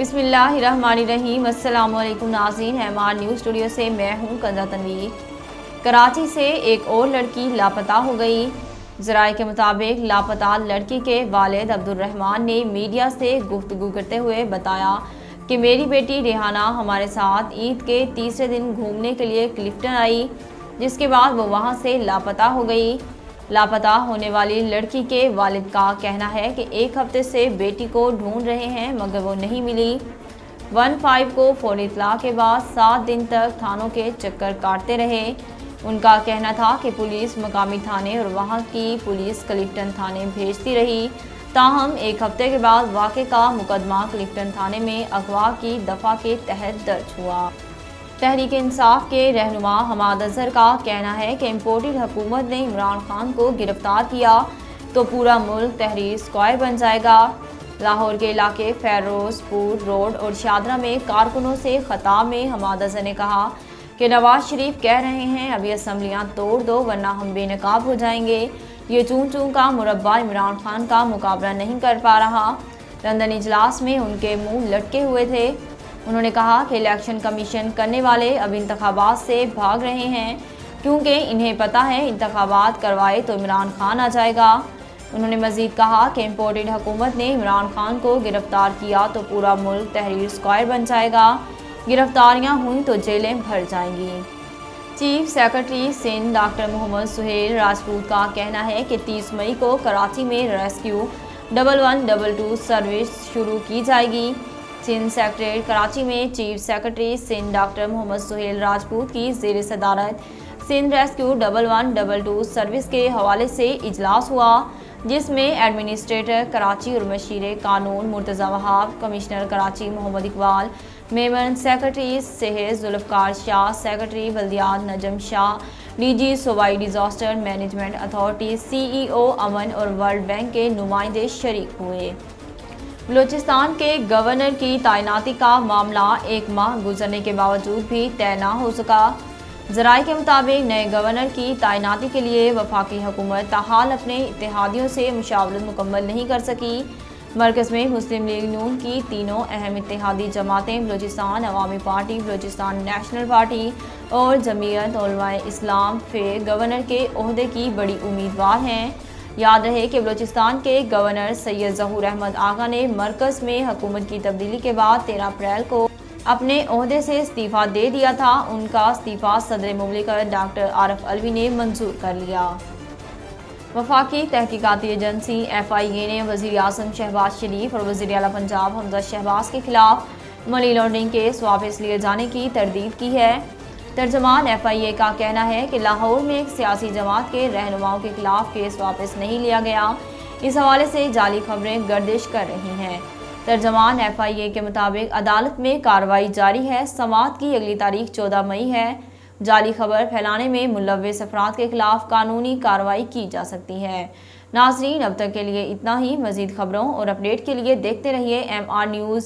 बिस्मिल्लाहिर्रहमानिर्रहीम। अस्सलाम वालेकुम नाज़रीन, एमआर न्यूज़ स्टूडियो से मैं हूं कंज़ा तनवीर। कराची से एक और लड़की लापता हो गई। ज़राए के मुताबिक लापता लड़की के वालिद अब्दुर्रहमान ने मीडिया से गुफ्तगू करते हुए बताया कि मेरी बेटी रेहाना हमारे साथ ईद के तीसरे दिन घूमने के लिए क्लिफ्टन आई, जिसके बाद वो वहाँ से लापता हो गई। लापता होने वाली लड़की के वालिद का कहना है कि एक हफ्ते से बेटी को ढूंढ रहे हैं मगर वो नहीं मिली। 15 को फौरी इत्तला के बाद 7 दिन तक थानों के चक्कर काटते रहे। उनका कहना था कि पुलिस मकामी थाने और वहां की पुलिस क्लिफ्टन थाने भेजती रही, ताहम एक हफ्ते के बाद वाक़े का मुकदमा क्लिफ्टन थाने में अगवा की दफ़ा के तहत दर्ज हुआ। तहरीक इंसाफ के रहनुमा हमाद अजहर का कहना है कि इम्पोर्टेड हुकूमत ने इमरान खान को गिरफ्तार किया तो पूरा मुल्क तहरीर स्क्वायर बन जाएगा। लाहौर के इलाके फेरोजपुर रोड और शादरा में कारकुनों से खिताब में हमाद अजहर ने कहा कि नवाज शरीफ कह रहे हैं अभी असम्बलियाँ तोड़ दो वरना हम बेनकाब हो जाएंगे। ये चूं चूं का मुरब्बा इमरान खान का मुकाबला नहीं कर पा रहा। लंदन इजलास में उनके मुंह लटके हुए थे। उन्होंने कहा कि इलेक्शन कमीशन करने वाले अब इंतखाबात से भाग रहे हैं क्योंकि इन्हें पता है इंतखाबात करवाए तो इमरान खान आ जाएगा। उन्होंने मज़ीद कहा कि इम्पोर्टेड हुकूमत ने इमरान खान को गिरफ्तार किया तो पूरा मुल्क तहरीर स्क्वायर बन जाएगा। गिरफ्तारियां हुई तो जेलें भर जाएंगी। Chief secretary Sindh doctor Mohammad Suhail Rajput का कहना है कि 30 मई को कराची में रेस्क्यू 1122 सर्विस शुरू की जाएगी। सिंध सेक्रेटरीट कराची में chief secretary Sindh doctor Mohammad Suhail Rajput की ज़ेर सदारत सिंध रेस्क्यू 1122 सर्विस के हवाले से इजलास हुआ, जिसमें एडमिनिस्ट्रेटर कराची और मशीर कानून मुर्तज़ा वहाब, कमिश्नर कराची मोहम्मद इकबाल, मेमन सेक्रेटरी सेहत जुल्फ़कार शाह, सेक्रेटरी बल्दियात नजम शाह, डीजी सूबाई डिज़ास्टर मैनेजमेंट अथॉरिटी, CEO अमन और वर्ल्ड बैंक के नुमाइंदे शरीक हुए। बलूचिस्तान के गवर्नर की तैनाती का मामला एक माह गुजरने के बावजूद भी तय न हो सका। ज़राए के मुताबिक नए गवर्नर की तैनाती के लिए वफाकी हुकूमत ताहाल अपने इत्तेहादियों से मुशावरत मुकम्मल नहीं कर सकी। मरकज़ में मुस्लिम लीग नून की तीनों अहम इत्तेहादी जमातें बलूचिस्तान अवामी पार्टी, बलूचिस्तान नेशनल पार्टी और जमीयत उलमाए इस्लाम फिर गवर्नर के ओहदे की बड़ी उम्मीदवार हैं। याद रहे कि बलूचिस्तान के गवर्नर सैयद ज़हूर अहमद आगा ने मरकज़ में हुकूमत की तब्दीली के बाद 13 अप्रैल को अपने ओहदे से इस्तीफ़ा दे दिया था। उनका इस्तीफ़ा सदर मुमलिकत डॉक्टर आरिफ अलवी ने मंजूर कर लिया। वफाकी तहकीकाती एजेंसी FIA ने वज़ीर आज़म शहबाज शरीफ और वज़ीर आला पंजाब हमजा शहबाज के खिलाफ मनी लॉन्ड्रिंग केस वापस लिए जाने की तरदीद की है। तर्जमान FIA का कहना है कि लाहौर में एक सियासी जमात के रहनुमाओं के खिलाफ केस वापस नहीं लिया गया, इस हवाले से जाली खबरें गर्दिश कर रही हैं। तर्जमान FIA के मुताबिक अदालत में कार्रवाई जारी है। समाअत की अगली तारीख 14 मई है। जाली खबर फैलाने में मुलव्विस अफराद के खिलाफ कानूनी कार्रवाई की जा सकती है। नाज़रीन, अब तक के लिए इतना ही। मज़ीद खबरों और अपडेट के लिए देखते रहिए MR न्यूज़।